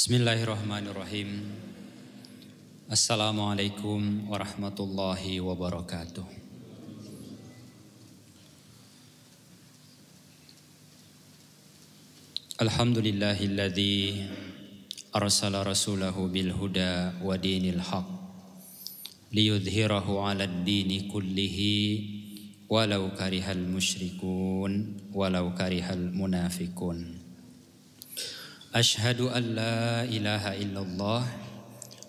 Bismillahirrahmanirrahim. Assalamualaikum warahmatullahi wabarakatuh. Alhamdulillahilladzi arsala rasulahu bil huda wa dinil haq liyudhhirahu 'alad dini kullihi walau karihal musyrikun walau karihal munafikun. Ashhadu an la ilaha illallah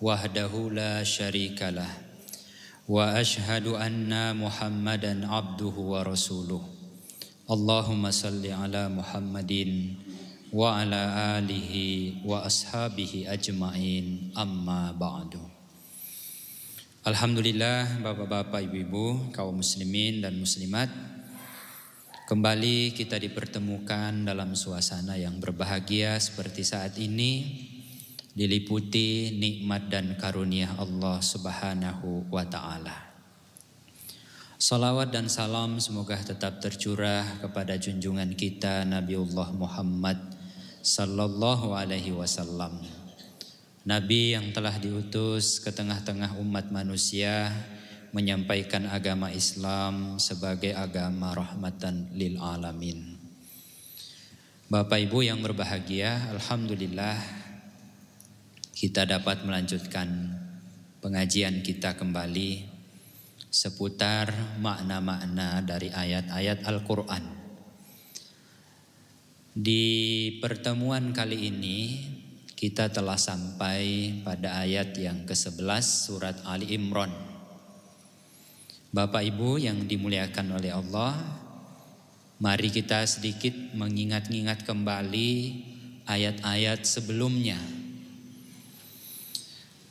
wahdahu la syarikalah wa ashhadu anna Muhammadan abduhu wa rasuluh. Allahumma salli ala Muhammadin wa ala alihi wa ashabihi ajma'in, amma ba'du. Alhamdulillah, bapak-bapak, ibu-ibu, kaum muslimin dan muslimat, kembali kita dipertemukan dalam suasana yang berbahagia seperti saat ini, diliputi nikmat dan karunia Allah Subhanahu wa ta'ala. Salawat dan salam semoga tetap tercurah kepada junjungan kita Nabiullah Muhammad sallallahu alaihi wasallam, Nabi yang telah diutus ke tengah-tengah umat manusia menyampaikan agama Islam sebagai agama rahmatan lil alamin. Bapak Ibu yang berbahagia, alhamdulillah kita dapat melanjutkan pengajian kita kembali seputar makna-makna dari ayat-ayat Al-Quran. Di pertemuan kali ini kita telah sampai pada ayat yang ke-11 surat Ali Imran. Bapak Ibu yang dimuliakan oleh Allah, mari kita sedikit mengingat-ingat kembali ayat-ayat sebelumnya.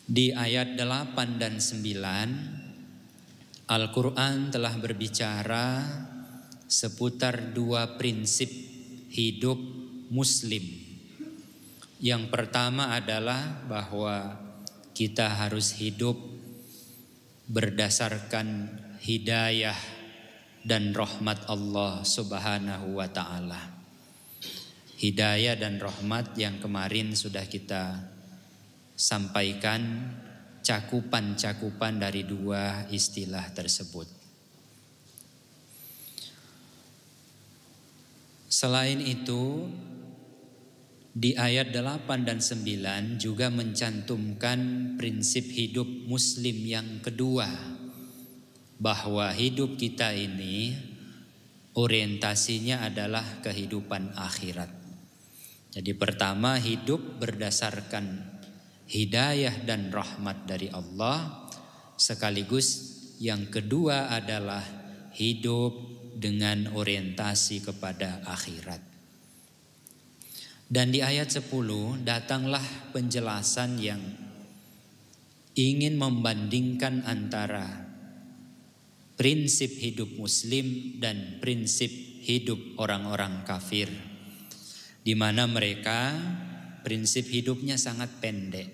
Di ayat 8 dan 9, Al-Quran telah berbicara seputar dua prinsip hidup Muslim. Yang pertama adalah bahwa kita harus hidup berdasarkan hidayah dan rahmat Allah Subhanahu wa ta'ala. Hidayah dan rahmat yang kemarin sudah kita sampaikan cakupan-cakupan dari dua istilah tersebut. Selain itu, di ayat 8 dan 9 juga mencantumkan prinsip hidup Muslim yang kedua, bahwa hidup kita ini orientasinya adalah kehidupan akhirat. Jadi pertama, hidup berdasarkan hidayah dan rahmat dari Allah, sekaligus yang kedua adalah hidup dengan orientasi kepada akhirat. Dan di ayat 10 datanglah penjelasan yang ingin membandingkan antara prinsip hidup Muslim dan prinsip hidup orang-orang kafir, di mana mereka prinsip hidupnya sangat pendek.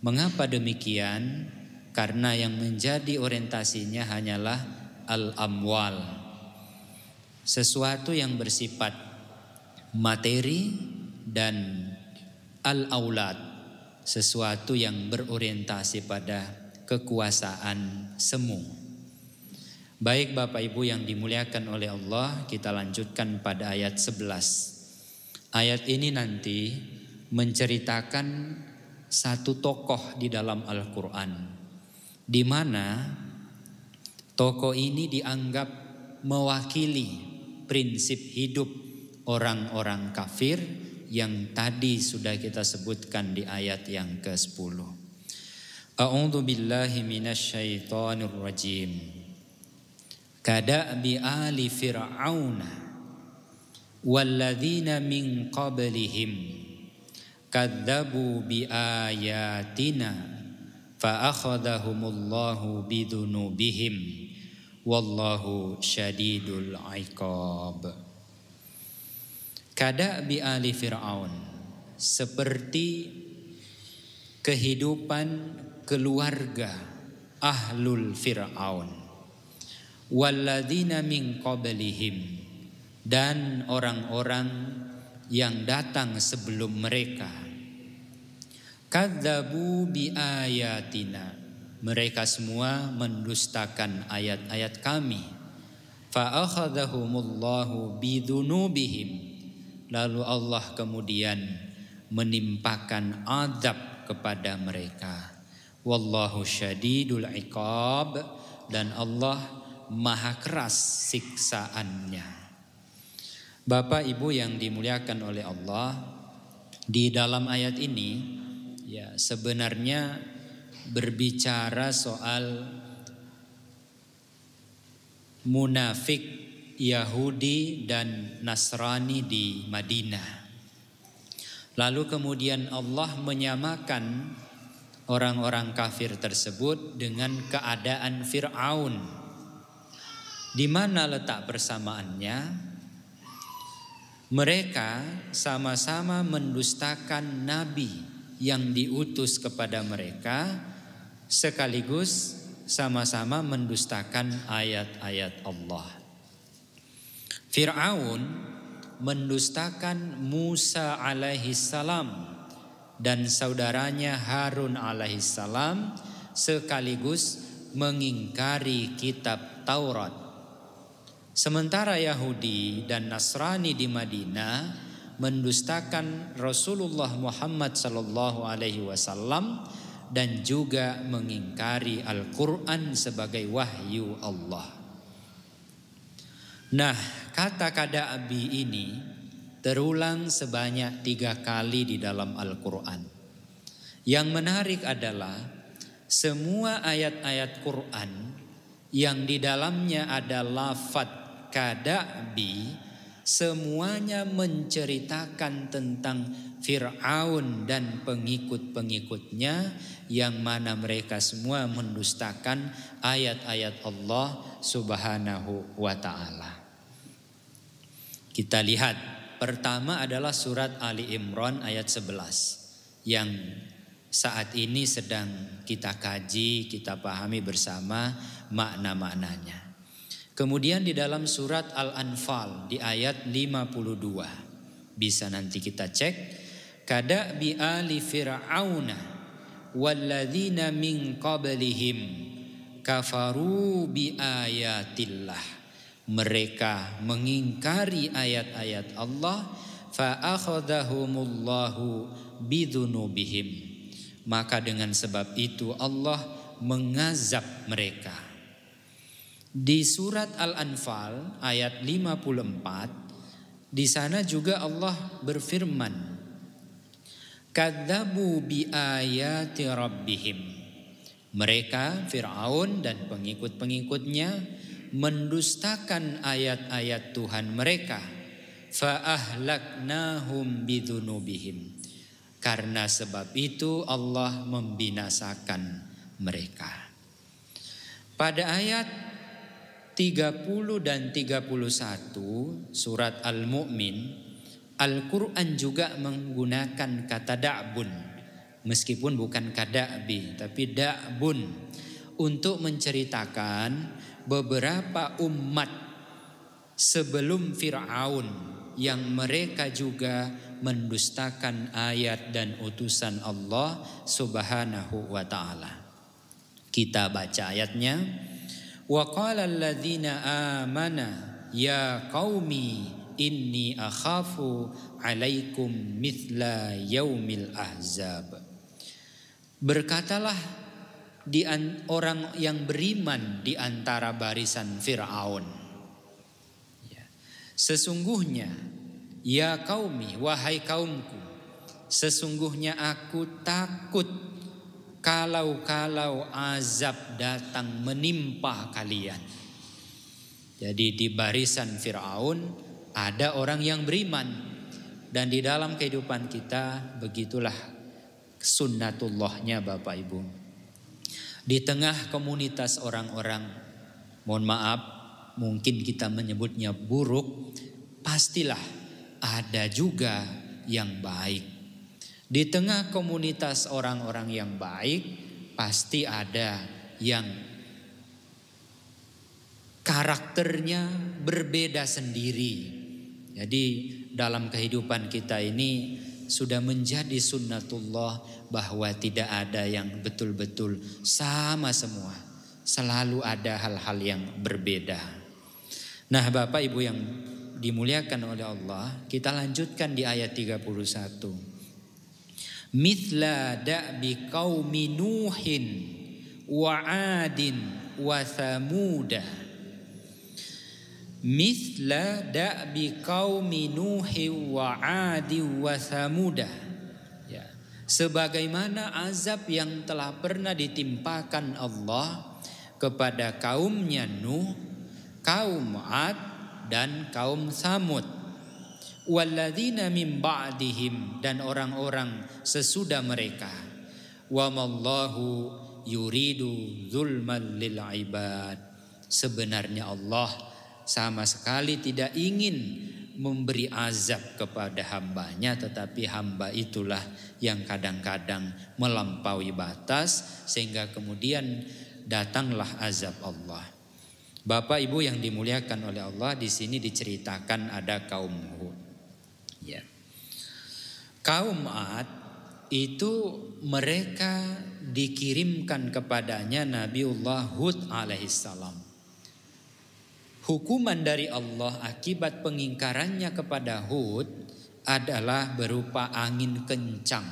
Mengapa demikian? Karena yang menjadi orientasinya hanyalah al-amwal, sesuatu yang bersifat materi, dan al-aulad, sesuatu yang berorientasi pada kekuasaan semu. Baik Bapak Ibu yang dimuliakan oleh Allah, kita lanjutkan pada ayat 11. Ayat ini nanti menceritakan satu tokoh di dalam Al-Quran, di mana tokoh ini dianggap mewakili prinsip hidup orang-orang kafir yang tadi sudah kita sebutkan di ayat yang ke-10. A'udzu billahi minasyaitonir rajim. Kada'bi ali fir'auna walladzina min qablihim kadzabu biayatina fa akhadhahumullahu bidunubihim wallahu syadidul iqab. Kada'bi ali fir'aun, seperti kehidupan keluarga ahlul fir'aun. Walladzina min qablihim, dan orang-orang yang datang sebelum mereka. Kadzabu bi ayatina. Mereka semua mendustakan ayat-ayat kami. Fa akhadhahumullahu bidunubihim. Lalu Allah kemudian menimpakan azab kepada mereka. Wallahu syadidul iqab, dan Allah maha keras siksaannya. Bapak Ibu yang dimuliakan oleh Allah, di dalam ayat ini ya sebenarnya berbicara soal munafik Yahudi dan Nasrani di Madinah. Lalu kemudian Allah menyamakan orang-orang kafir tersebut dengan keadaan Fir'aun. Di mana letak persamaannya? Mereka sama-sama mendustakan nabi yang diutus kepada mereka, sekaligus sama-sama mendustakan ayat-ayat Allah. Fir'aun mendustakan Musa alaihissalam dan saudaranya Harun alaihissalam, sekaligus mengingkari kitab Taurat. Sementara Yahudi dan Nasrani di Madinah mendustakan Rasulullah Muhammad sallallahu alaihi wasallam dan juga mengingkari Al-Quran sebagai wahyu Allah. Nah, kata kada'bi ini terulang sebanyak 3 kali di dalam Al-Quran. Yang menarik adalah semua ayat-ayat Quran yang di dalamnya ada lafadz kada'bi, semuanya menceritakan tentang Fir'aun dan pengikut-pengikutnya, yang mana mereka semua mendustakan ayat-ayat Allah Subhanahu wa ta'ala. Kita lihat, pertama adalah surat Ali Imran ayat 11 yang saat ini sedang kita kaji, kita pahami bersama makna-maknanya. Kemudian di dalam surat Al-Anfal di ayat 52, bisa nanti kita cek, kada'bi ali fir'auna walladzina min qablihim kafaru bi ayatillah. Mereka mengingkari ayat-ayat Allah, fa akhadhahumullahu bidunubihim. Maka dengan sebab itu Allah mengazab mereka. Di surat Al-Anfal ayat 54, di sana juga Allah berfirman, kadzabu bi ayati rabbihim. Mereka Fir'aun dan pengikut-pengikutnya mendustakan ayat-ayat Tuhan mereka. Fa ahlaknahum bidzunubihim. Karena sebab itu Allah membinasakan mereka. Pada ayat 30 dan 31 surat Al-Mu'min, Al-Quran juga menggunakan kata da'bun, meskipun bukan kada'bi tapi da'bun, untuk menceritakan beberapa umat sebelum Fir'aun yang mereka juga mendustakan ayat dan utusan Allah Subhanahu wa ta'ala. Kita baca ayatnya. Wa qala alladzina amana ya qaumi inni akhafu alaikum mithla yaumil ahzab. Berkatalah orang yang beriman di antara barisan Fir'aun, sesungguhnya ya qaumi, wahai kaumku, sesungguhnya aku takut kalau azab datang menimpa kalian. Jadi di barisan Fir'aun ada orang yang beriman, dan di dalam kehidupan kita begitulah sunnatullahnya Bapak Ibu. Di tengah komunitas orang-orang, mohon maaf, mungkin kita menyebutnya buruk, pastilah ada juga yang baik. Di tengah komunitas orang-orang yang baik, pasti ada yang karakternya berbeda sendiri. Jadi dalam kehidupan kita ini sudah menjadi sunnatullah bahwa tidak ada yang betul-betul sama semua. Selalu ada hal-hal yang berbeda. Nah, Bapak Ibu yang dimuliakan oleh Allah, kita lanjutkan di ayat 31. Mithla da'bi qaumi Nuhin wa 'adin wa Thamuda. Mithla da'bi qaumi Nuhi wa 'adi wa Thamuda. Ya, sebagaimana azab yang telah pernah ditimpakan Allah kepada kaumnya Nuh, kaum 'Ad dan kaum Tsamud. Walladzina min ba'dihim, dan orang-orang sesudah mereka. Wa mallahu yuridu zulman lil ibad. Sebenarnya Allah sama sekali tidak ingin memberi azab kepada hambanya, tetapi hamba itulah yang kadang-kadang melampaui batas sehingga kemudian datanglah azab Allah. Bapak Ibu yang dimuliakan oleh Allah, di sini diceritakan ada kaum Hud. Ya. Kaum 'Ad itu mereka dikirimkan kepadanya Nabiullah Hud alaihissalam. Hukuman dari Allah akibat pengingkarannya kepada Hud adalah berupa angin kencang.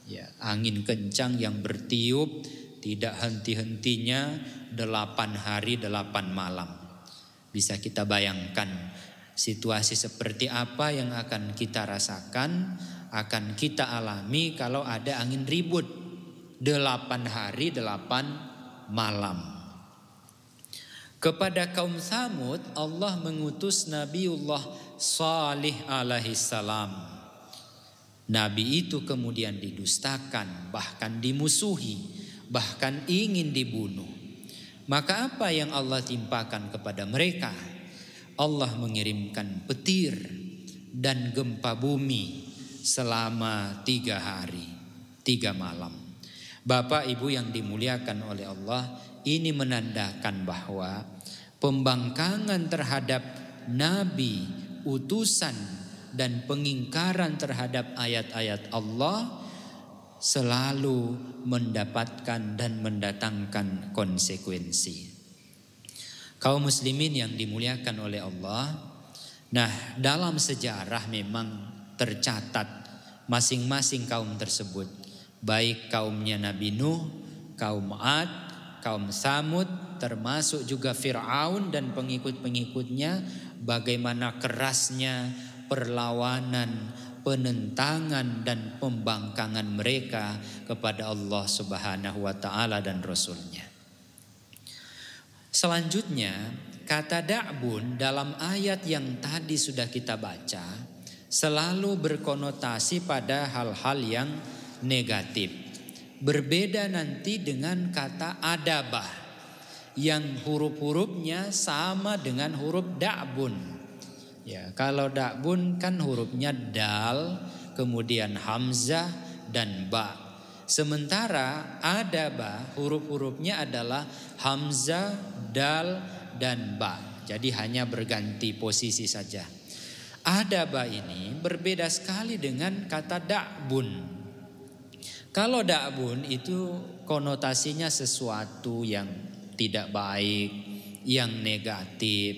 Ya, angin kencang yang bertiup tidak henti-hentinya 8 hari 8 malam. Bisa kita bayangkan situasi seperti apa yang akan kita rasakan, akan kita alami kalau ada angin ribut 8 hari 8 malam. Kepada kaum Tsamud Allah mengutus Nabiullah Salih alaihissalam. Nabi itu kemudian didustakan, bahkan dimusuhi, bahkan ingin dibunuh. Maka apa yang Allah timpakan kepada mereka? Allah mengirimkan petir dan gempa bumi selama 3 hari 3 malam. Bapak Ibu yang dimuliakan oleh Allah, ini menandakan bahwa pembangkangan terhadap nabi, utusan, dan pengingkaran terhadap ayat-ayat Allah selalu mendapatkan dan mendatangkan konsekuensi. Kaum muslimin yang dimuliakan oleh Allah, nah dalam sejarah memang tercatat masing-masing kaum tersebut, baik kaumnya Nabi Nuh, kaum 'Ad, kaum Tsamud, termasuk juga Fir'aun dan pengikut-pengikutnya, bagaimana kerasnya perlawanan, penentangan dan pembangkangan mereka kepada Allah Subhanahu wa taala dan Rasul-Nya. Selanjutnya, kata da'bun dalam ayat yang tadi sudah kita baca selalu berkonotasi pada hal-hal yang negatif. Berbeda nanti dengan kata adabah yang huruf-hurufnya sama dengan huruf da'bun. Ya, kalau da'bun kan hurufnya dal, kemudian hamzah dan ba. Sementara adabah huruf-hurufnya adalah hamzah, dal dan ba. Jadi hanya berganti posisi saja. Adabah ini berbeda sekali dengan kata da'bun. Kalau da'bun itu konotasinya sesuatu yang tidak baik, yang negatif,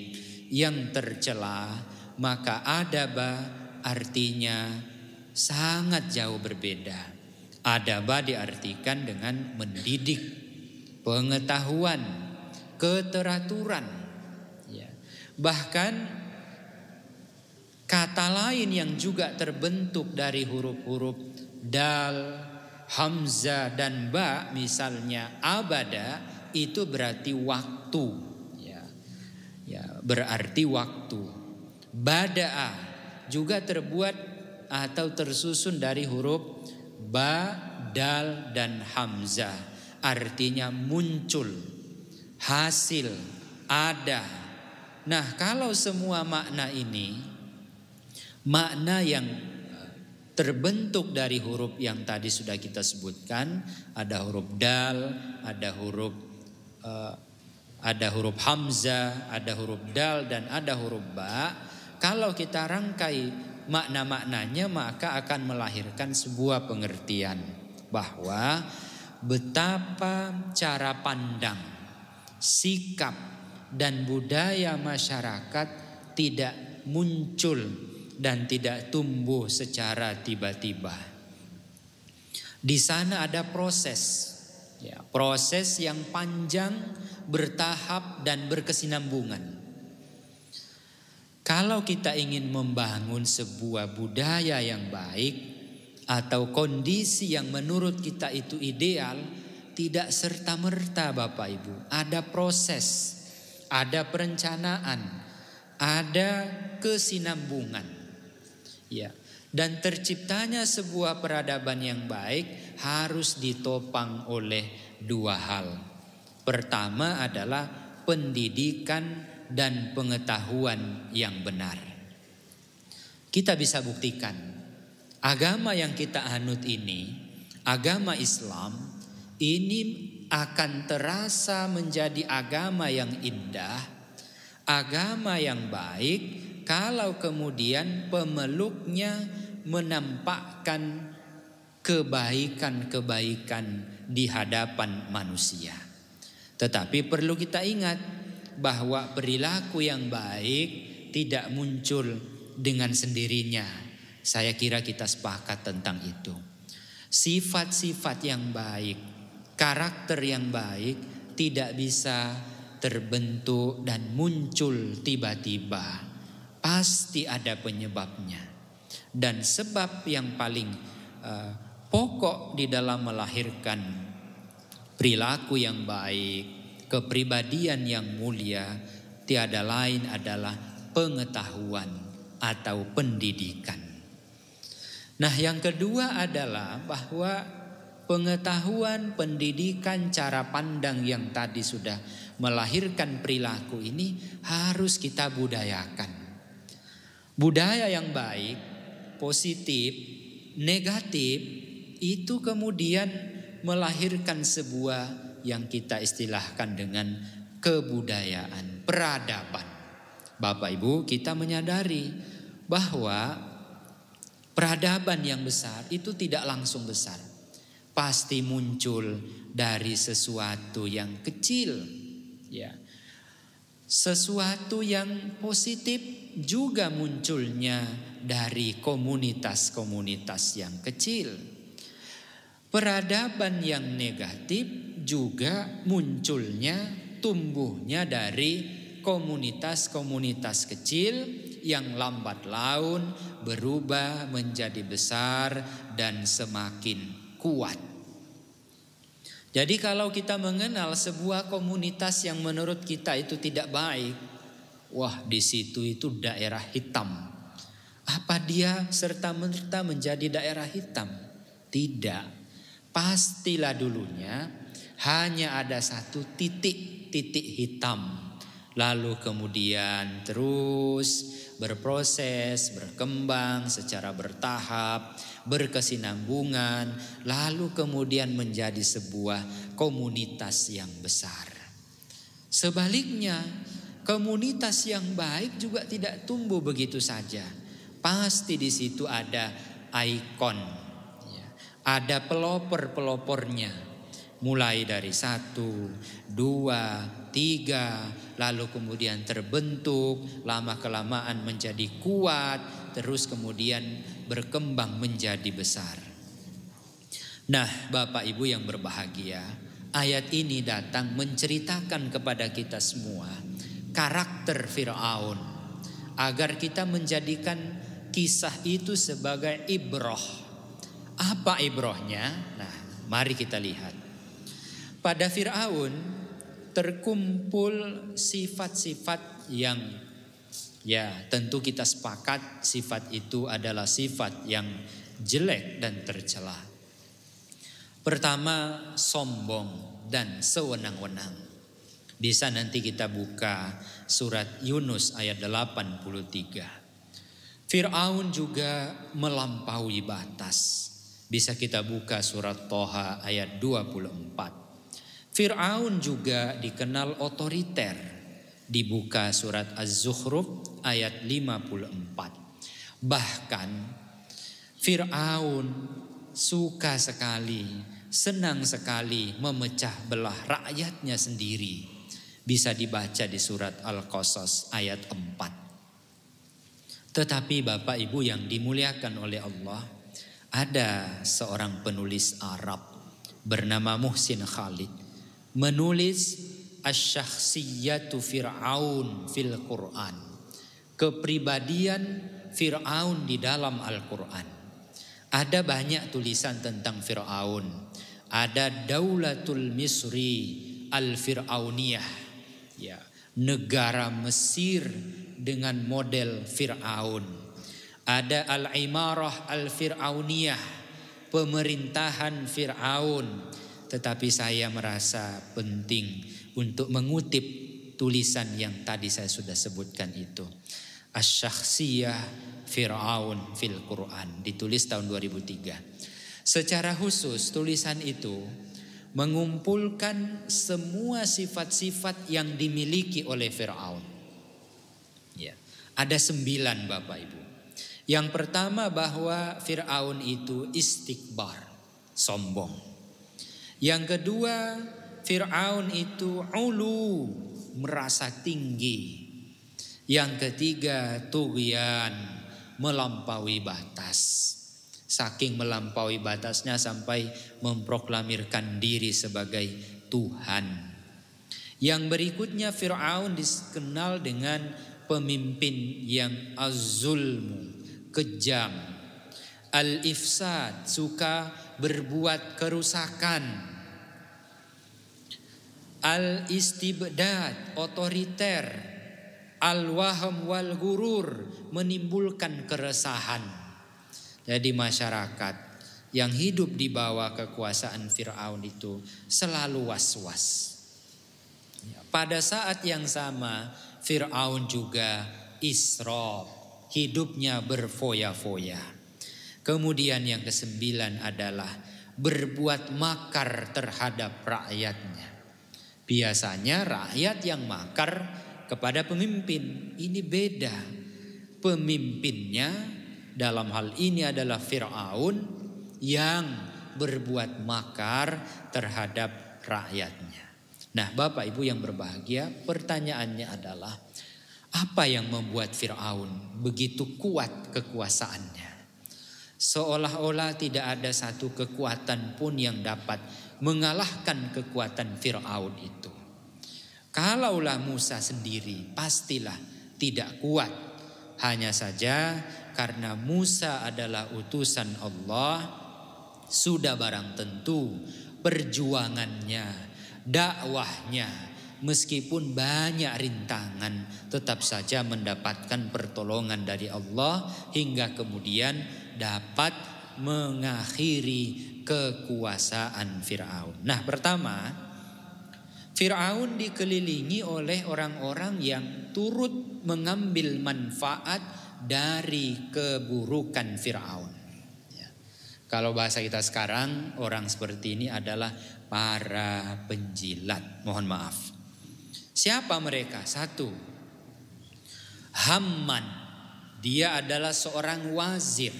yang tercela, maka adabah artinya sangat jauh berbeda. Adabah diartikan dengan mendidik, pengetahuan, keteraturan. Ya. Bahkan kata lain yang juga terbentuk dari huruf-huruf dal, hamzah dan ba, misalnya abada, itu berarti waktu. Ya, berarti waktu. Bada'a juga terbuat atau tersusun dari huruf ba, dal dan hamzah. Artinya muncul, hasil, ada. Nah, kalau semua makna ini, makna yang terbentuk dari huruf yang tadi sudah kita sebutkan, ada huruf dal, ada huruf hamzah, ada huruf dal dan ada huruf ba. Kalau kita rangkai makna-maknanya maka akan melahirkan sebuah pengertian bahwa betapa cara pandang, sikap, dan budaya masyarakat tidak muncul dan tidak tumbuh secara tiba-tiba. Di sana ada proses, proses yang panjang, bertahap, dan berkesinambungan. Kalau kita ingin membangun sebuah budaya yang baik atau kondisi yang menurut kita itu ideal, tidak serta-merta Bapak Ibu. Ada proses, ada perencanaan, ada kesinambungan. Ya. Dan terciptanya sebuah peradaban yang baik harus ditopang oleh dua hal. Pertama adalah pendidikan dan pengetahuan yang benar. Kita bisa buktikan agama yang kita anut ini, agama Islam ini akan terasa menjadi agama yang indah, agama yang baik kalau kemudian pemeluknya menampakkan kebaikan-kebaikan di hadapan manusia. Tetapi perlu kita ingat bahwa perilaku yang baik tidak muncul dengan sendirinya. Saya kira kita sepakat tentang itu. Sifat-sifat yang baik, karakter yang baik tidak bisa terbentuk dan muncul tiba-tiba. Pasti ada penyebabnya. Dan sebab yang paling pokok di dalam melahirkan perilaku yang baik, kepribadian yang mulia, tiada lain adalah pengetahuan atau pendidikan. Nah, yang kedua adalah bahwa pengetahuan, pendidikan, cara pandang yang tadi sudah melahirkan perilaku ini harus kita budayakan. Budaya yang baik, positif, negatif itu kemudian melahirkan sebuah yang kita istilahkan dengan kebudayaan, peradaban. Bapak Ibu, kita menyadari bahwa peradaban yang besar itu tidak langsung besar. Pasti muncul dari sesuatu yang kecil, ya. Sesuatu yang positif juga munculnya dari komunitas-komunitas yang kecil. Peradaban yang negatif juga munculnya, tumbuhnya dari komunitas-komunitas kecil yang lambat laun berubah menjadi besar dan semakin kuat. Jadi kalau kita mengenal sebuah komunitas yang menurut kita itu tidak baik, wah di situ itu daerah hitam. Apa dia serta-merta menjadi daerah hitam? Tidak. Pastilah dulunya hanya ada satu titik hitam. Lalu kemudian terus berproses, berkembang secara bertahap, berkesinambungan, lalu kemudian menjadi sebuah komunitas yang besar. Sebaliknya, komunitas yang baik juga tidak tumbuh begitu saja. Pasti di situ ada ikon, ada pelopor-pelopornya. Mulai dari 1, 2, 3, lalu kemudian terbentuk, lama-kelamaan menjadi kuat, terus kemudian berkembang menjadi besar. Nah, Bapak Ibu yang berbahagia, ayat ini datang menceritakan kepada kita semua karakter Fir'aun, agar kita menjadikan kisah itu sebagai ibrah. Apa ibrahnya? Nah, mari kita lihat. Pada Fir'aun terkumpul sifat-sifat yang tentu kita sepakat sifat itu adalah sifat yang jelek dan tercela. Pertama, sombong dan sewenang-wenang. Bisa nanti kita buka surat Yunus ayat 83. Fir'aun juga melampaui batas. Bisa kita buka surat Toha ayat 24. Fir'aun juga dikenal otoriter. Dibuka surat Az-Zukhruf ayat 54. Bahkan Fir'aun suka sekali, senang sekali memecah belah rakyatnya sendiri. Bisa dibaca di surat Al-Qasas ayat 4. Tetapi Bapak Ibu yang dimuliakan oleh Allah, ada seorang penulis Arab bernama Muhsin Khalid menulis Asy-Syakhsiyatu Fir'aun fil Quran, kepribadian Fir'aun di dalam Al-Quran. Ada banyak tulisan tentang Fir'aun. Ada Daulatul Misri Al-Fir'auniyah, ya, negara Mesir dengan model Fir'aun. Ada Al-Imarah Al-Fir'auniyah, pemerintahan Fir'aun. Tetapi saya merasa penting untuk mengutip tulisan yang tadi saya sudah sebutkan itu. Asy-Syakhsiyah Fir'aun fil Quran, ditulis tahun 2003. Secara khusus tulisan itu mengumpulkan semua sifat-sifat yang dimiliki oleh Fir'aun. Ya, ada 9 Bapak Ibu. Yang pertama bahwa Fir'aun itu istikbar, sombong. Yang kedua, Fir'aun itu ulu, merasa tinggi. Yang ketiga, tughyan, melampaui batas. Saking melampaui batasnya sampai memproklamirkan diri sebagai Tuhan. Yang berikutnya, Fir'aun dikenal dengan pemimpin yang az-zulmu, kejam. Al-ifsad, suka berbuat kerusakan. Al-istibdad, otoriter. Al-waham wal gurur, menimbulkan keresahan. Jadi masyarakat yang hidup di bawah kekuasaan Fir'aun itu selalu was-was. Pada saat yang sama Fir'aun juga israf, hidupnya berfoya-foya. Kemudian yang ke-9 adalah berbuat makar terhadap rakyatnya. Biasanya rakyat yang makar kepada pemimpin. Ini beda. Pemimpinnya dalam hal ini adalah Fir'aun yang berbuat makar terhadap rakyatnya. Nah, Bapak Ibu yang berbahagia, pertanyaannya adalah apa yang membuat Fir'aun begitu kuat kekuasaannya? Seolah-olah tidak ada satu kekuatan pun yang dapat mengalahkan kekuatan Fir'aun itu. Kalaulah Musa sendiri, pastilah tidak kuat. Hanya saja karena Musa adalah utusan Allah, sudah barang tentu perjuangannya, dakwahnya, meskipun banyak rintangan, tetap saja mendapatkan pertolongan dari Allah hingga kemudian dapat mengakhiri kekuasaan Fir'aun. Nah, pertama, Fir'aun dikelilingi oleh orang-orang yang turut mengambil manfaat dari keburukan Fir'aun. Ya. Kalau bahasa kita sekarang, orang seperti ini adalah para penjilat. Mohon maaf. Siapa mereka? 1. Hamman. Dia adalah seorang wazir.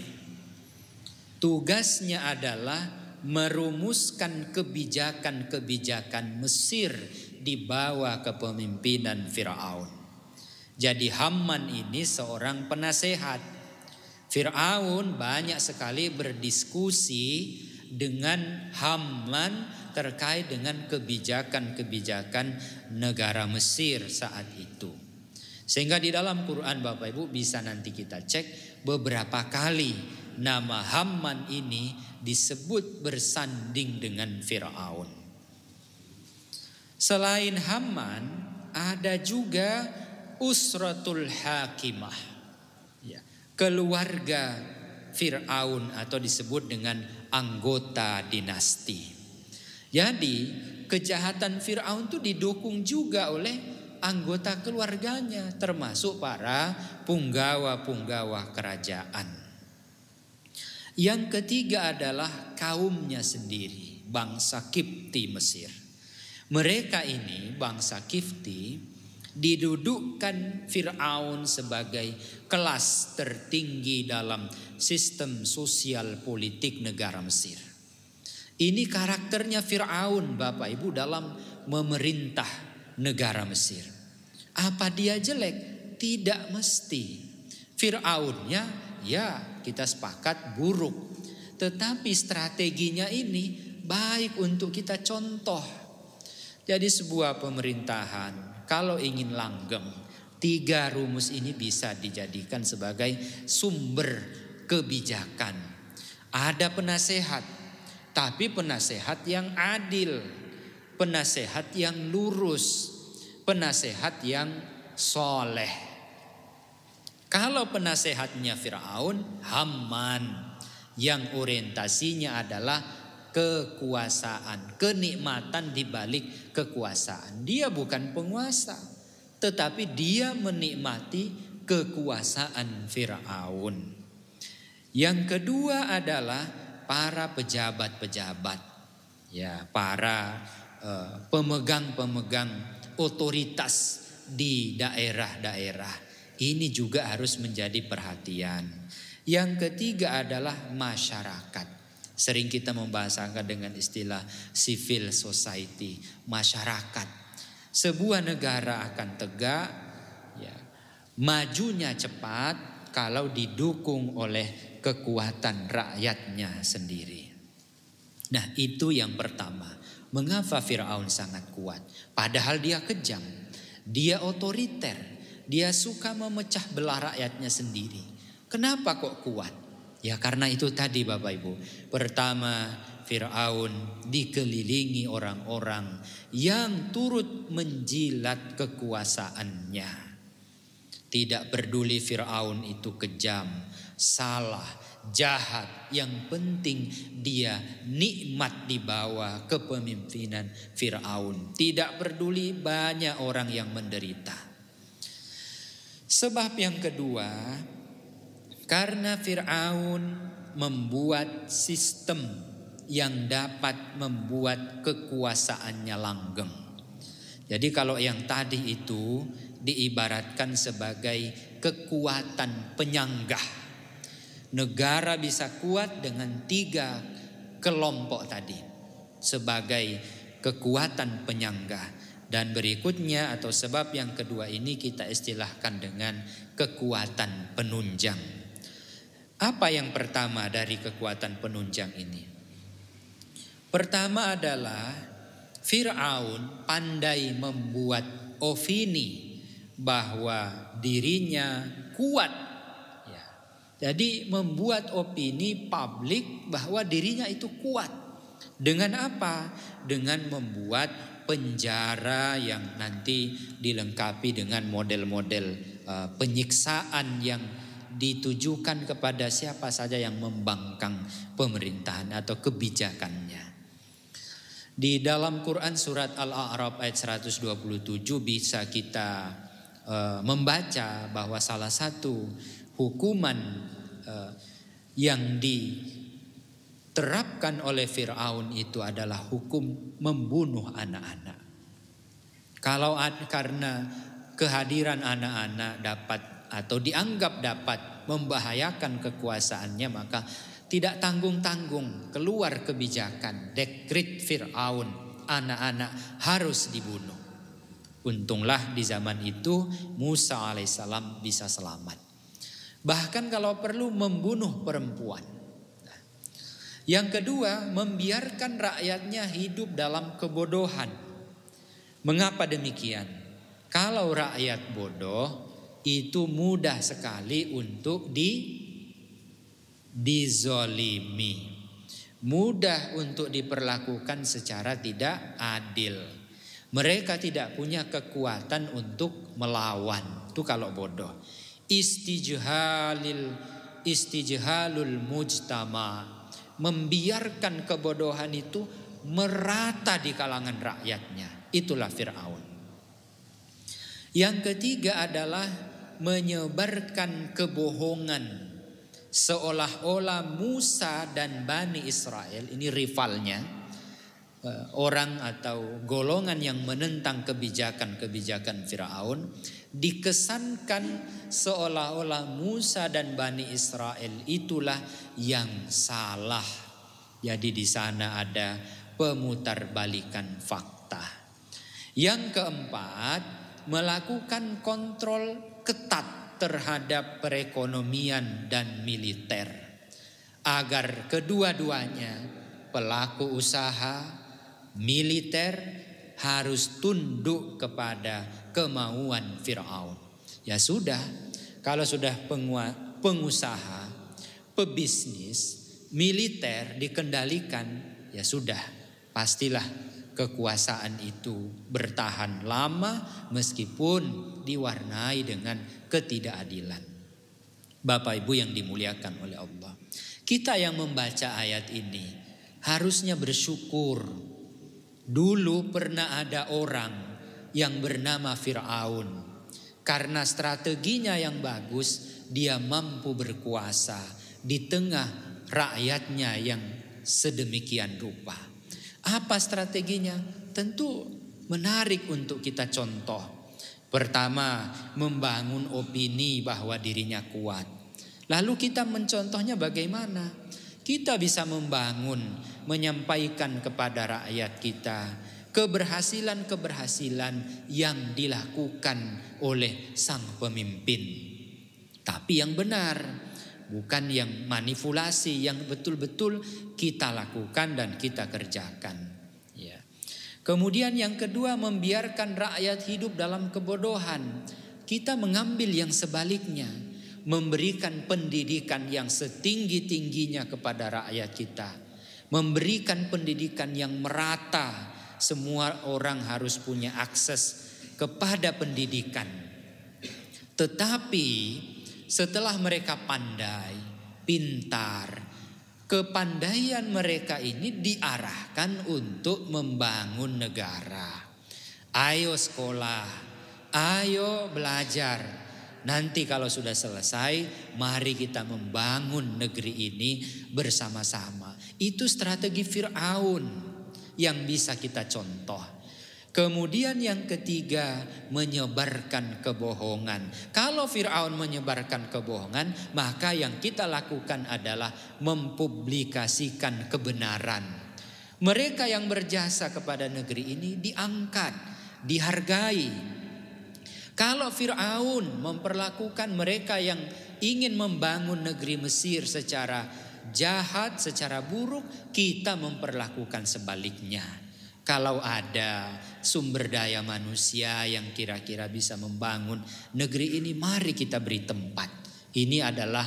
Tugasnya adalah merumuskan kebijakan-kebijakan Mesir di bawah kepemimpinan Fir'aun. Jadi Hamman ini seorang penasehat. Fir'aun banyak sekali berdiskusi dengan Hamman terkait dengan kebijakan-kebijakan negara Mesir saat itu. Sehingga di dalam Quran Bapak Ibu bisa nanti kita cek beberapa kali nama Hamman ini disebut bersanding dengan Fir'aun. Selain Hamman ada juga Usratul Hakimah, ya, keluarga Fir'aun atau disebut dengan anggota dinasti. Jadi kejahatan Fir'aun itu didukung juga oleh anggota keluarganya, termasuk para punggawa-punggawa kerajaan. Yang ketiga adalah kaumnya sendiri, bangsa Kipti Mesir. Mereka ini, bangsa Kipti, Didudukkan Fir'aun sebagai kelas tertinggi dalam sistem sosial politik negara Mesir. Ini karakternya Fir'aun, Bapak Ibu, dalam memerintah negara Mesir. Apa dia jelek? Tidak mesti. Fir'aunnya ya kita sepakat buruk, tetapi strateginya ini baik untuk kita contoh. Jadi sebuah pemerintahan kalau ingin langgeng, 3 rumus ini bisa dijadikan sebagai sumber kebijakan. Ada penasehat, tapi penasehat yang adil, penasehat yang lurus, penasehat yang soleh. Kalau penasehatnya Fir'aun, Haman, yang orientasinya adalah kekuasaan, kenikmatan di balik kekuasaan. Dia bukan penguasa, tetapi dia menikmati kekuasaan Fir'aun. Yang kedua adalah para pejabat-pejabat, ya, para pemegang-pemegang otoritas di daerah-daerah. Ini juga harus menjadi perhatian. Yang ketiga adalah masyarakat. Sering kita membahasakan dengan istilah civil society, masyarakat. Sebuah negara akan tegak, ya, majunya cepat kalau didukung oleh kekuatan rakyatnya sendiri. Nah, itu yang pertama. Mengapa Fir'aun sangat kuat? Padahal dia kejam, dia otoriter. Dia suka memecah belah rakyatnya sendiri. Kenapa kok kuat? Ya karena itu tadi Bapak Ibu. Pertama, Fir'aun dikelilingi orang-orang yang turut menjilat kekuasaannya. Tidak peduli Fir'aun itu kejam, salah, jahat. Yang penting dia nikmat di bawah kepemimpinan Fir'aun. Tidak peduli banyak orang yang menderita. Sebab yang kedua, karena Fir'aun membuat sistem yang dapat membuat kekuasaannya langgeng. Jadi kalau yang tadi itu diibaratkan sebagai kekuatan penyanggah. Negara bisa kuat dengan 3 kelompok tadi sebagai kekuatan penyanggah. Dan berikutnya atau sebab yang kedua ini kita istilahkan dengan kekuatan penunjang. Apa yang pertama dari kekuatan penunjang ini? Pertama adalah Fir'aun pandai membuat opini bahwa dirinya kuat. Ya. Jadi membuat opini publik bahwa dirinya itu kuat. Dengan apa? Dengan membuat penjara yang nanti dilengkapi dengan model-model penyiksaan yang ditujukan kepada siapa saja yang membangkang pemerintahan atau kebijakannya. Di dalam Quran surat Al-A'raf ayat 127 bisa kita membaca bahwa salah satu hukuman yang diterapkan oleh Fir'aun itu adalah hukum membunuh anak-anak. Kalau karena kehadiran anak-anak dapat atau dianggap dapat membahayakan kekuasaannya, maka tidak tanggung-tanggung keluar kebijakan dekret Fir'aun, anak-anak harus dibunuh. Untunglah di zaman itu Musa alaihissalam bisa selamat. Bahkan kalau perlu membunuh perempuan. Yang kedua, membiarkan rakyatnya hidup dalam kebodohan. Mengapa demikian? Kalau rakyat bodoh, itu mudah sekali untuk dizolimi. Mudah untuk diperlakukan secara tidak adil. Mereka tidak punya kekuatan untuk melawan. Itu kalau bodoh. Istijhalul mujtama. Membiarkan kebodohan itu merata di kalangan rakyatnya. Itulah Fir'aun. Yang ketiga adalah menyebarkan kebohongan. Seolah-olah Musa dan Bani Israel, ini rivalnya, orang atau golongan yang menentang kebijakan Firaun dikesankan seolah-olah Musa dan Bani Israel itulah yang salah. Jadi di sana ada pemutarbalikan fakta. Yang keempat, melakukan kontrol ketat terhadap perekonomian dan militer agar kedua-duanya, pelaku usaha, militer, harus tunduk kepada kemauan Firaun. Ya sudah, kalau sudah pengusaha, pebisnis, militer dikendalikan, ya sudah, pastilah kekuasaan itu bertahan lama meskipun diwarnai dengan ketidakadilan. Bapak Ibu yang dimuliakan oleh Allah, kita yang membaca ayat ini harusnya bersyukur. Dulu pernah ada orang yang bernama Firaun. Karena strateginya yang bagus, dia mampu berkuasa di tengah rakyatnya yang sedemikian rupa. Apa strateginya? Tentu menarik untuk kita contoh. Pertama, membangun opini bahwa dirinya kuat. Lalu kita mencontohnya bagaimana? Kita bisa membangun, menyampaikan kepada rakyat kita keberhasilan-keberhasilan yang dilakukan oleh sang pemimpin. Tapi yang benar, bukan yang manipulasi, yang betul-betul kita lakukan dan kita kerjakan. Ya. Kemudian yang kedua, membiarkan rakyat hidup dalam kebodohan. Kita mengambil yang sebaliknya, memberikan pendidikan yang setinggi-tingginya kepada rakyat kita, memberikan pendidikan yang merata, semua orang harus punya akses kepada pendidikan. Tetapi setelah mereka pandai, pintar, kepandaian mereka ini diarahkan untuk membangun negara. Ayo sekolah, ayo belajar. Nanti kalau sudah selesai, mari kita membangun negeri ini bersama-sama. Itu strategi Firaun yang bisa kita contoh. Kemudian yang ketiga, menyebarkan kebohongan. Kalau Firaun menyebarkan kebohongan, maka yang kita lakukan adalah mempublikasikan kebenaran. Mereka yang berjasa kepada negeri ini diangkat, dihargai. Kalau Firaun memperlakukan mereka yang ingin membangun negeri Mesir secara jahat, secara buruk, kita memperlakukan sebaliknya. Kalau ada sumber daya manusia yang kira-kira bisa membangun negeri ini, mari kita beri tempat. Ini adalah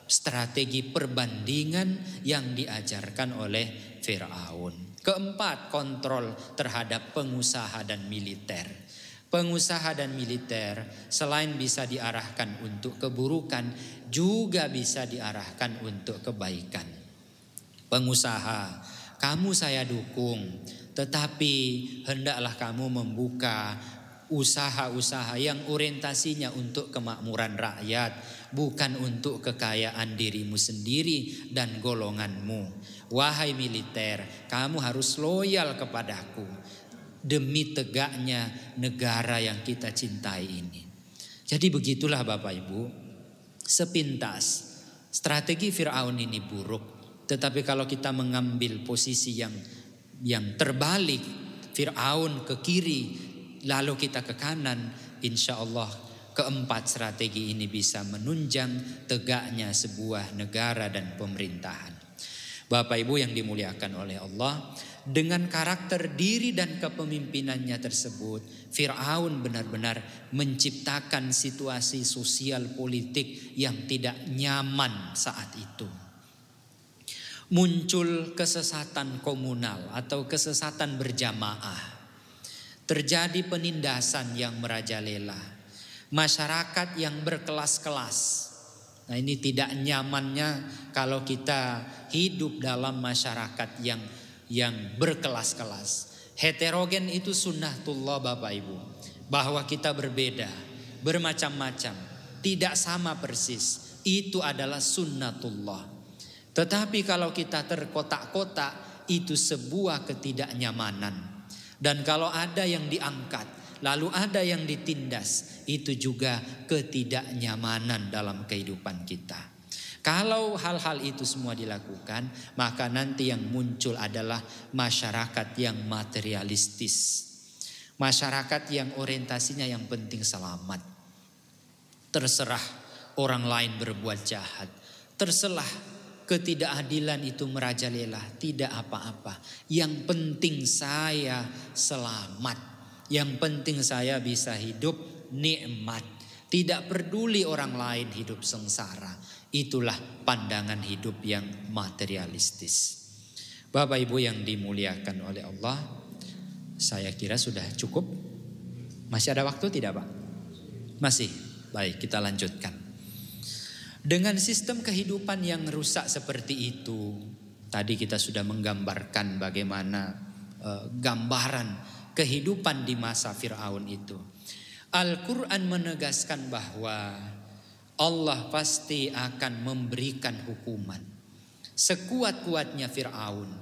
strategi perbandingan yang diajarkan oleh Firaun. Keempat, kontrol terhadap pengusaha dan militer. Pengusaha dan militer selain bisa diarahkan untuk keburukan, juga bisa diarahkan untuk kebaikan. Pengusaha, kamu saya dukung, tetapi hendaklah kamu membuka usaha-usaha yang orientasinya untuk kemakmuran rakyat, bukan untuk kekayaan dirimu sendiri dan golonganmu. Wahai militer, kamu harus loyal kepadaku demi tegaknya negara yang kita cintai ini. Jadi begitulah Bapak Ibu, sepintas strategi Firaun ini buruk, tetapi kalau kita mengambil posisi yang terbalik, Firaun ke kiri lalu kita ke kanan, insya Allah keempat strategi ini bisa menunjang tegaknya sebuah negara dan pemerintahan. Bapak Ibu yang dimuliakan oleh Allah, dengan karakter diri dan kepemimpinannya tersebut, Firaun benar-benar menciptakan situasi sosial politik yang tidak nyaman saat itu. Muncul kesesatan komunal atau kesesatan berjamaah. Terjadi penindasan yang merajalela. Masyarakat yang berkelas-kelas. Nah, ini tidak nyamannya kalau kita hidup dalam masyarakat yang berkelas-kelas. Heterogen itu sunnatullah Bapak Ibu. Bahwa kita berbeda, bermacam-macam, tidak sama persis. Itu adalah sunnatullah. Tetapi kalau kita terkotak-kotak, itu sebuah ketidaknyamanan. Dan kalau ada yang diangkat, lalu ada yang ditindas, itu juga ketidaknyamanan dalam kehidupan kita. Kalau hal-hal itu semua dilakukan, maka nanti yang muncul adalah masyarakat yang materialistis. Masyarakat yang orientasinya yang penting selamat. Terserah orang lain berbuat jahat. Terserah ketidakadilan itu merajalela. Tidak apa-apa. Yang penting saya selamat. Yang penting saya bisa hidup nikmat. Tidak peduli orang lain hidup sengsara. Itulah pandangan hidup yang materialistis. Bapak Ibu yang dimuliakan oleh Allah, saya kira sudah cukup. Masih ada waktu tidak Pak? Masih. Baik, kita lanjutkan. Dengan sistem kehidupan yang rusak seperti itu, tadi kita sudah menggambarkan bagaimana gambaran kehidupan di masa Fir'aun itu. Al-Quran menegaskan bahwa Allah pasti akan memberikan hukuman. Sekuat-kuatnya Fir'aun,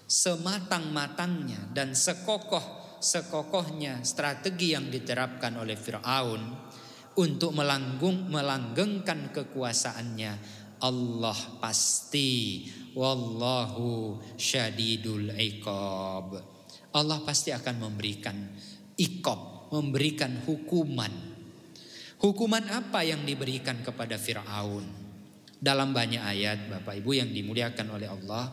sematang-matangnya dan sekokoh-sekokohnya strategi yang diterapkan oleh Fir'aun untuk melanggengkan kekuasaannya, Allah pasti wallahu syadidul iqab. Allah pasti akan memberikan iqab, memberikan hukuman. Hukuman apa yang diberikan kepada Fir'aun? Dalam banyak ayat Bapak Ibu yang dimuliakan oleh Allah,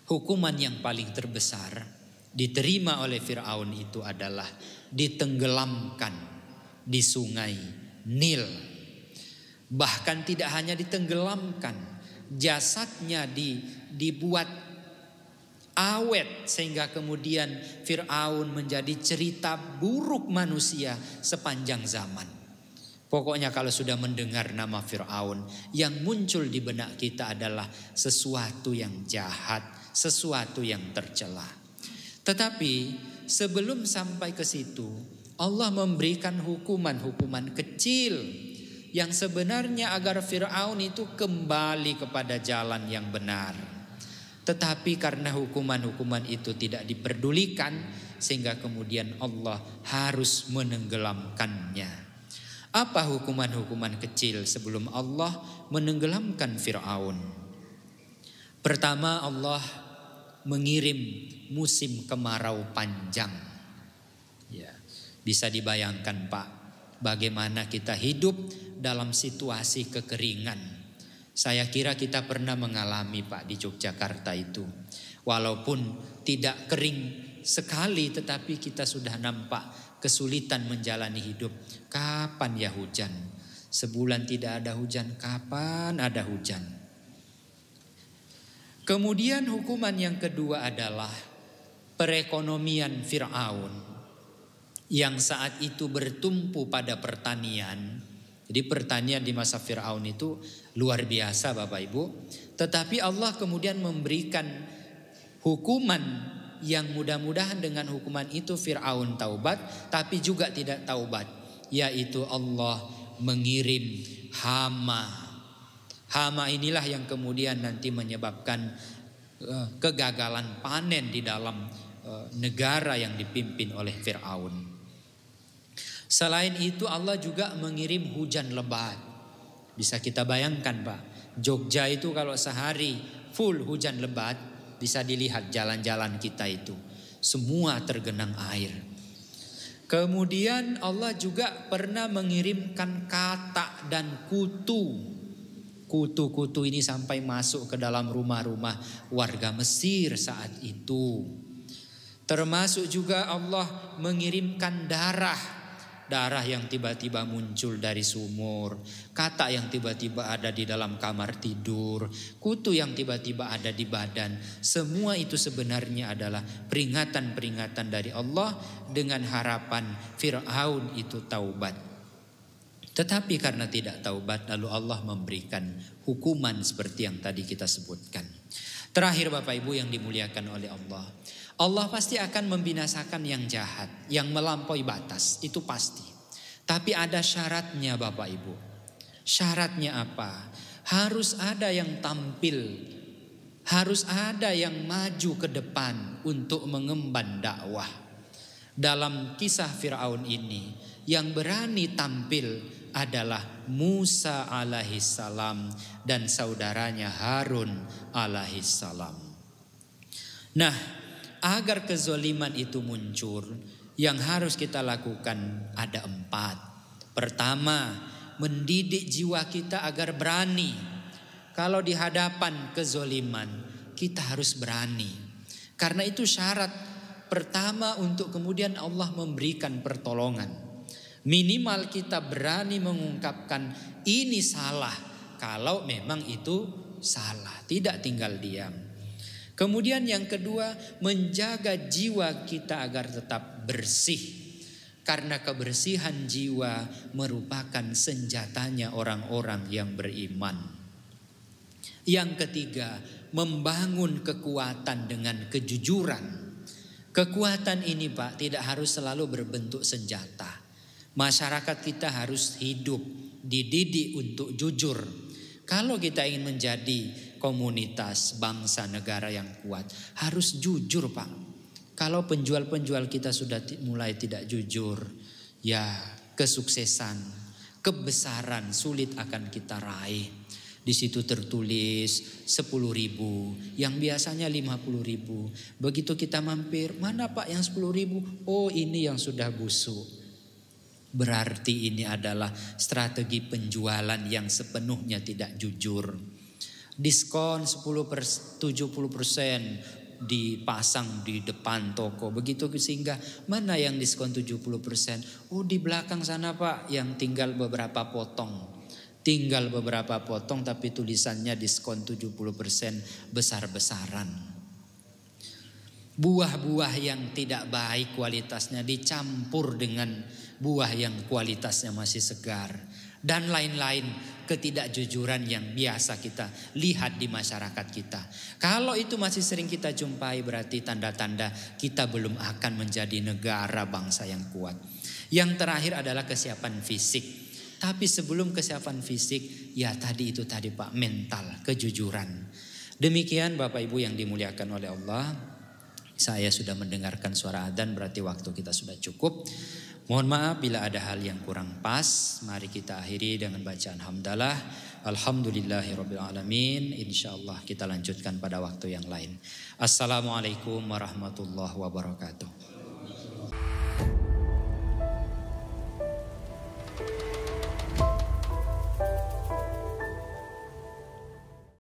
hukuman yang paling terbesar diterima oleh Fir'aun itu adalah ditenggelamkan di sungai Nil. Bahkan tidak hanya ditenggelamkan, jasadnya dibuat awet sehingga kemudian Fir'aun menjadi cerita buruk manusia sepanjang zaman. Pokoknya kalau sudah mendengar nama Fir'aun, yang muncul di benak kita adalah sesuatu yang jahat, sesuatu yang tercela. Tetapi sebelum sampai ke situ, Allah memberikan hukuman-hukuman kecil yang sebenarnya agar Fir'aun itu kembali kepada jalan yang benar. Tetapi karena hukuman-hukuman itu tidak diperdulikan, sehingga kemudian Allah harus menenggelamkannya. Apa hukuman-hukuman kecil sebelum Allah menenggelamkan Fir'aun? Pertama, Allah mengirim musim kemarau panjang. Ya, bisa dibayangkan Pak, bagaimana kita hidup dalam situasi kekeringan. Saya kira kita pernah mengalami Pak di Yogyakarta itu. Walaupun tidak kering sekali, tetapi kita sudah nampak kesulitan menjalani hidup. Kapan ya hujan? Sebulan tidak ada hujan, kapan ada hujan? Kemudian hukuman yang kedua adalah perekonomian Fir'aun yang saat itu bertumpu pada pertanian. Jadi pertanian di masa Fir'aun itu luar biasa Bapak Ibu. Tetapi Allah kemudian memberikan hukuman yang mudah-mudahan dengan hukuman itu Fir'aun taubat, tapi juga tidak taubat, yaitu Allah mengirim hama. Hama inilah yang kemudian nanti menyebabkan kegagalan panen di dalam negara yang dipimpin oleh Fir'aun. Selain itu Allah juga mengirim hujan lebat. Bisa kita bayangkan Pak, Jogja itu kalau sehari full hujan lebat, bisa dilihat jalan-jalan kita itu semua tergenang air. Kemudian Allah juga pernah mengirimkan katak dan kutu. Kutu-kutu ini sampai masuk ke dalam rumah-rumah warga Mesir saat itu. Termasuk juga Allah mengirimkan darah yang tiba-tiba muncul dari sumur, katak yang tiba-tiba ada di dalam kamar tidur, kutu yang tiba-tiba ada di badan. Semua itu sebenarnya adalah peringatan-peringatan dari Allah dengan harapan Fir'aun itu taubat. Tetapi karena tidak taubat, lalu Allah memberikan hukuman seperti yang tadi kita sebutkan. Terakhir Bapak Ibu yang dimuliakan oleh Allah, Allah pasti akan membinasakan yang jahat, yang melampaui batas, itu pasti. Tapi ada syaratnya Bapak Ibu. Syaratnya apa? Harus ada yang tampil Harus ada yang maju ke depan untuk mengemban dakwah. Dalam kisah Fir'aun ini, yang berani tampil adalah Musa alaihissalam dan saudaranya Harun alaihissalam. Nah, agar kezaliman itu muncul, yang harus kita lakukan ada 4. Pertama, mendidik jiwa kita agar berani. Kalau di hadapan kezaliman, kita harus berani. Karena itu syarat pertama untuk kemudian Allah memberikan pertolongan. Minimal kita berani mengungkapkan ini salah. Kalau memang itu salah, tidak tinggal diam. Kemudian yang kedua, menjaga jiwa kita agar tetap bersih. Karena kebersihan jiwa merupakan senjatanya orang-orang yang beriman. Yang ketiga, membangun kekuatan dengan kejujuran. Kekuatan ini Pak tidak harus selalu berbentuk senjata. Masyarakat kita harus hidup, dididik untuk jujur. Kalau kita ingin menjadi komunitas, bangsa, negara yang kuat, harus jujur Pak. Kalau penjual-penjual kita sudah mulai tidak jujur, ya kesuksesan, kebesaran sulit akan kita raih. Di situ tertulis 10.000, yang biasanya 50.000. Begitu kita mampir, mana Pak yang 10.000? Oh, ini yang sudah busuk. Berarti ini adalah strategi penjualan yang sepenuhnya tidak jujur. Diskon 70% dipasang di depan toko. Begitu sehingga mana yang diskon 70%? Oh, di belakang sana Pak, yang tinggal beberapa potong. Tinggal beberapa potong tapi tulisannya diskon 70% besar-besaran. Buah-buah yang tidak baik kualitasnya dicampur dengan buah yang kualitasnya masih segar. Dan lain-lain ketidakjujuran yang biasa kita lihat di masyarakat kita. Kalau itu masih sering kita jumpai, berarti tanda-tanda kita belum akan menjadi negara bangsa yang kuat. Yang terakhir adalah kesiapan fisik. Tapi sebelum kesiapan fisik, ya tadi Pak, mental, kejujuran. Demikian Bapak Ibu yang dimuliakan oleh Allah. Saya sudah mendengarkan suara adzan, berarti waktu kita sudah cukup. Mohon maaf bila ada hal yang kurang pas. Mari kita akhiri dengan bacaan hamdalah. Alhamdulillahirabbil alamin. Insyaallah kita lanjutkan pada waktu yang lain. Assalamualaikum warahmatullahi wabarakatuh.